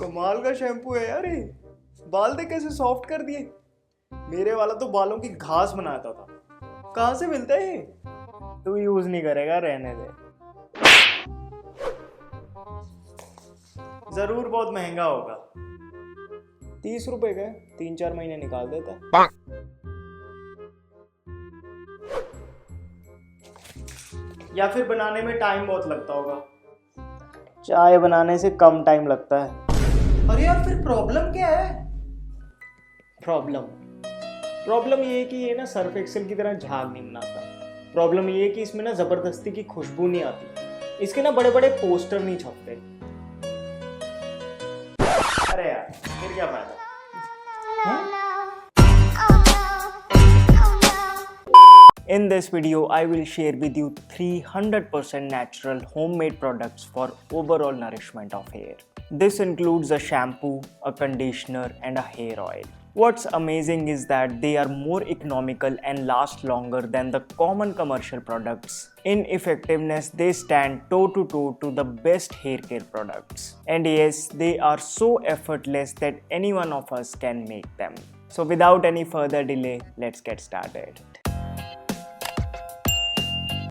कमाल का शैम्पू है यार ये। बाल देख कैसे सॉफ्ट कर दिए। मेरे वाला तो बालों की घास बनाता था। कहाँ से मिलता है ये? तू यूज नहीं करेगा, रहने दे। जरूर बहुत महंगा होगा। 30 रुपए का 3-4 महीने निकाल देता है। या फिर बनाने में टाइम बहुत लगता होगा। चाय बनाने से कम टाइम लगता है। अरे यार फिर प्रॉब्लम क्या है? प्रॉब्लम ये है कि ये ना सर्फ एक्सेल की तरह झाग नहीं बनाता। प्रॉब्लम ये है कि इसमें ना जबरदस्ती की खुशबू नहीं आती। इसके ना बड़े बड़े पोस्टर नहीं छपते। अरे यार फिर क्या फायदा? In this video, I will share with you 300% natural homemade products for overall nourishment of hair. This includes a shampoo, a conditioner, and a hair oil. What's amazing is that they are more economical and last longer than the common commercial products. In effectiveness, they stand toe to toe to the best hair care products. And yes, they are so effortless that any one of us can make them. So without any further delay, let's get started.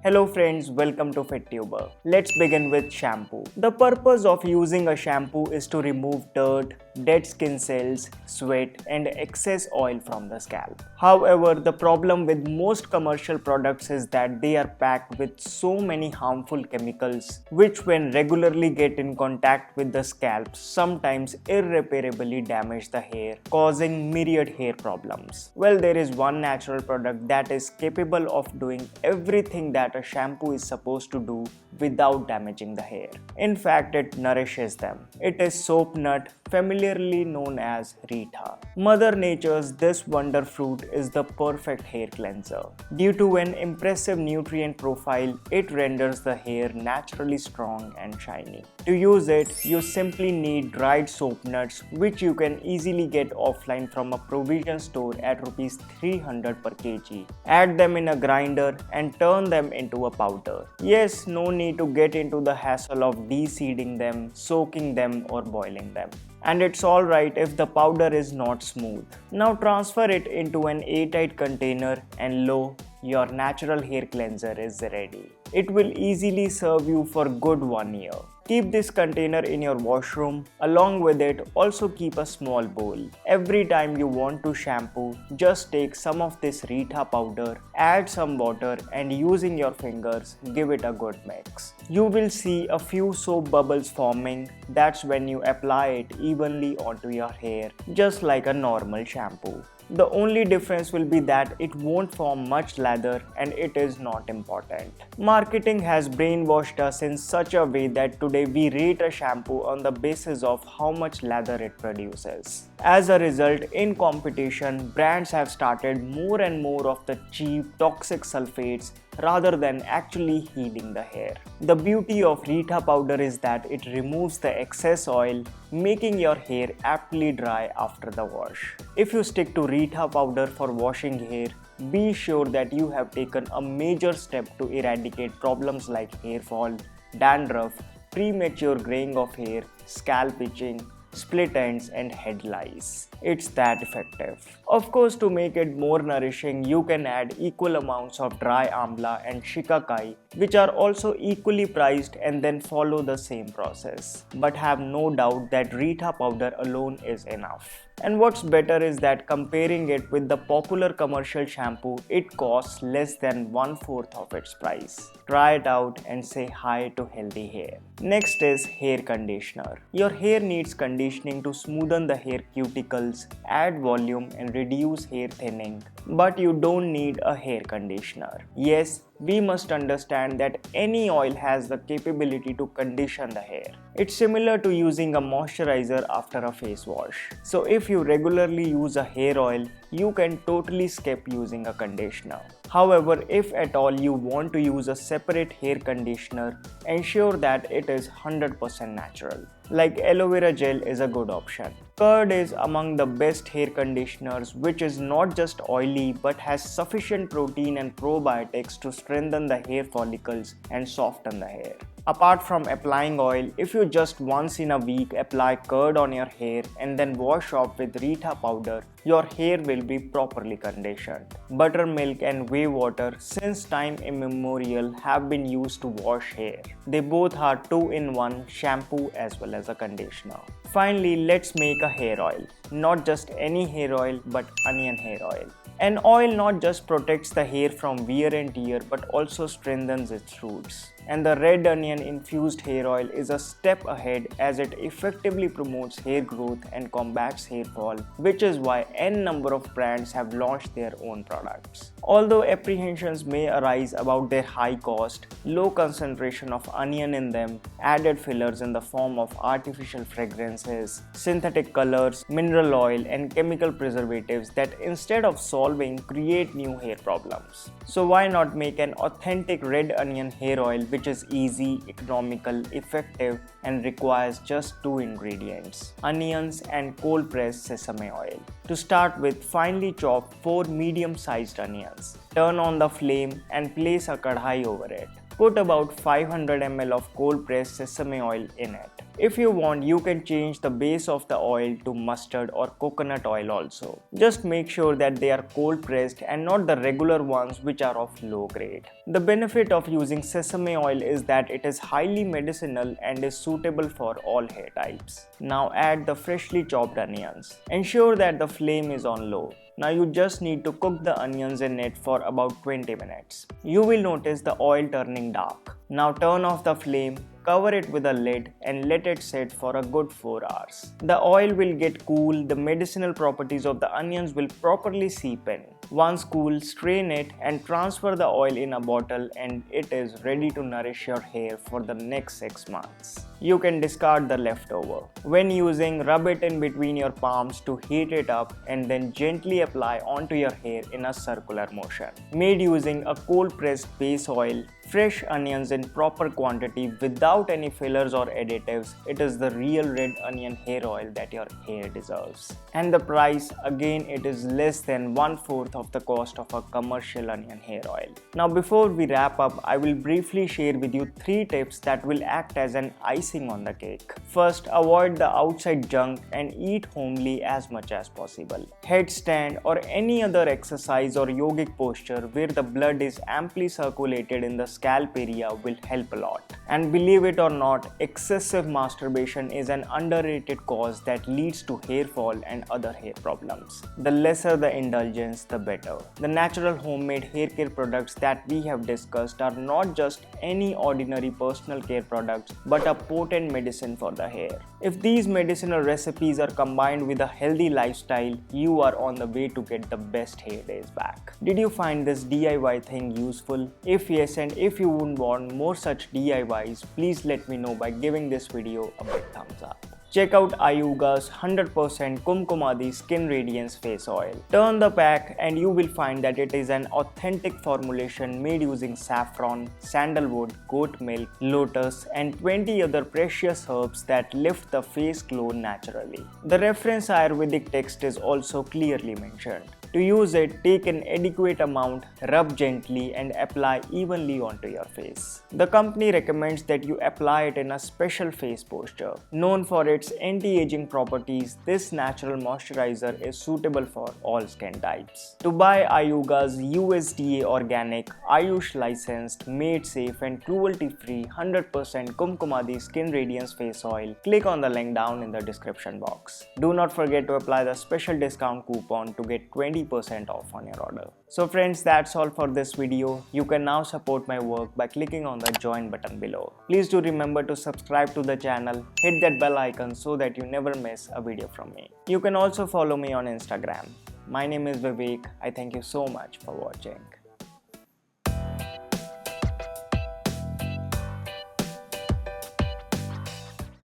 Hello friends, welcome to FitTuber. Let's begin with shampoo. The purpose of using a shampoo is to remove dirt, dead skin cells, sweat and excess oil from the scalp. However, the problem with most commercial products is that they are packed with so many harmful chemicals which when regularly get in contact with the scalp sometimes irreparably damage the hair, causing myriad hair problems. Well, there is one natural product that is capable of doing everything that a shampoo is supposed to do without damaging the hair. In fact, it nourishes them. It is soap nut, familiarly known as Rita. Mother Nature's this wonder fruit is the perfect hair cleanser. Due to an impressive nutrient profile, it renders the hair naturally strong and shiny. To use it, you simply need dried soap nuts which you can easily get offline from a provision store at Rs 300 per kg. Add them in a grinder and turn them into a powder. Yes, no need to get into the hassle of de-seeding them, soaking them or boiling them. And it's alright if the powder is not smooth. Now transfer it into an airtight container and lo, your natural hair cleanser is ready. It will easily serve you for good 1 year. Keep this container in your washroom. Along with it, also keep a small bowl. Every time you want to shampoo, just take some of this Rita powder, add some water and using your fingers, give it a good mix. You will see a few soap bubbles forming. That's when you apply it evenly onto your hair, just like a normal shampoo. The only difference will be that it won't form much lather and it is not important. Marketing has brainwashed us in such a way that today we rate a shampoo on the basis of how much lather it produces. As a result, in competition, brands have started more and more of the cheap toxic sulfates rather than actually healing the hair. The beauty of Rita powder is that it removes the excess oil, making your hair aptly dry after the wash. If you stick to Rita powder for washing hair, be sure that you have taken a major step to eradicate problems like hair fall, dandruff, premature graying of hair, scalp itching, split ends and head lice. It's that effective. Of course, to make it more nourishing, you can add equal amounts of dry amla and shikakai, which are also equally priced, and then follow the same process. But have no doubt that Rita powder alone is enough. And what's better is that comparing it with the popular commercial shampoo, it costs less than 1/4 of its price. Try it out and say hi to healthy hair. Next is hair conditioner. Your hair needs conditioning to smoothen the hair cuticles, add volume and reduce hair thinning. But you don't need a hair conditioner. Yes, we must understand that any oil has the capability to condition the hair. It's similar to using a moisturizer after a face wash. So if you regularly use a hair oil, you can totally skip using a conditioner. However, if at all you want to use a separate hair conditioner, ensure that it is 100% natural. Like aloe vera gel is a good option. Curd is among the best hair conditioners, which is not just oily but has sufficient protein and probiotics to strengthen the hair follicles and soften the hair. Apart from applying oil, if you just once in a week apply curd on your hair and then wash off with Rita powder, your hair will be properly conditioned. Buttermilk and whey water since time immemorial have been used to wash hair. They both are 2-in-1 shampoo as well as a conditioner. Finally, let's make a hair oil. Not just any hair oil but onion hair oil. An oil not just protects the hair from wear and tear but also strengthens its roots. And the red onion infused hair oil is a step ahead as it effectively promotes hair growth and combats hair fall, which is why n number of brands have launched their own products. Although apprehensions may arise about their high cost, low concentration of onion in them, added fillers in the form of artificial fragrances, synthetic colors, mineral oil and chemical preservatives that instead of solving create new hair problems. So why not make an authentic red onion hair oil which is easy, economical, effective and requires just 2 ingredients, onions and cold pressed sesame oil. To start with, finely chop 4 medium-sized onions. Turn on the flame and place a kadhai over it. Put about 500 ml of cold pressed sesame oil in it. If you want, you can change the base of the oil to mustard or coconut oil also. Just make sure that they are cold pressed and not the regular ones which are of low grade. The benefit of using sesame oil is that it is highly medicinal and is suitable for all hair types. Now add the freshly chopped onions. Ensure that the flame is on low. Now you just need to cook the onions in it for about 20 minutes. You will notice the oil turning dark. Now turn off the flame, cover it with a lid and let it sit for a good 4 hours. The oil will get cool, the medicinal properties of the onions will properly seep in. Once cool, strain it and transfer the oil in a bottle and it is ready to nourish your hair for the next 6 months. You can discard the leftover. When using, rub it in between your palms to heat it up and then gently apply onto your hair in a circular motion. Made using a cold pressed base oil, fresh onions in proper quantity without any fillers or additives, it is the real red onion hair oil that your hair deserves. And the price, again, it is less than 1/4 of the cost of a commercial onion hair oil. Now before we wrap up, I will briefly share with you 3 tips that will act as an icing on the cake. First, avoid the outside junk and eat homely as much as possible. Headstand or any other exercise or yogic posture where the blood is amply circulated in the scalp area will help a lot. And believe it or not, excessive masturbation is an underrated cause that leads to hair fall and other hair problems. The lesser the indulgence, the better. The natural homemade hair care products that we have discussed are not just any ordinary personal care products but a potent medicine for the hair. If these medicinal recipes are combined with a healthy lifestyle, you are on the way to get the best hair days back. Did you find this DIY thing useful? If yes, and if you would want more such DIYs, please let me know by giving this video a big thumbs up. Check out Ayuga's 100% Kumkumadi Skin Radiance Face Oil. Turn the pack and you will find that it is an authentic formulation made using saffron, sandalwood, goat milk, lotus and 20 other precious herbs that lift the face glow naturally. The reference Ayurvedic text is also clearly mentioned. To use it, take an adequate amount, rub gently and apply evenly onto your face. The company recommends that you apply it in a special face posture. Known for its anti-aging properties, this natural moisturizer is suitable for all skin types. To buy Ayuga's USDA organic, Ayush licensed, made safe and cruelty-free 100% Kumkumadi Skin Radiance Face Oil, click on the link down in the description box. Do not forget to apply the special discount coupon to get 20% off on your order. So friends, that's all for this video. You can now support my work by clicking on the join button below. Please do remember to subscribe to the channel, hit that bell icon so that you never miss a video from me. You can also follow me on Instagram. My name is Vivek. I thank you so much for watching.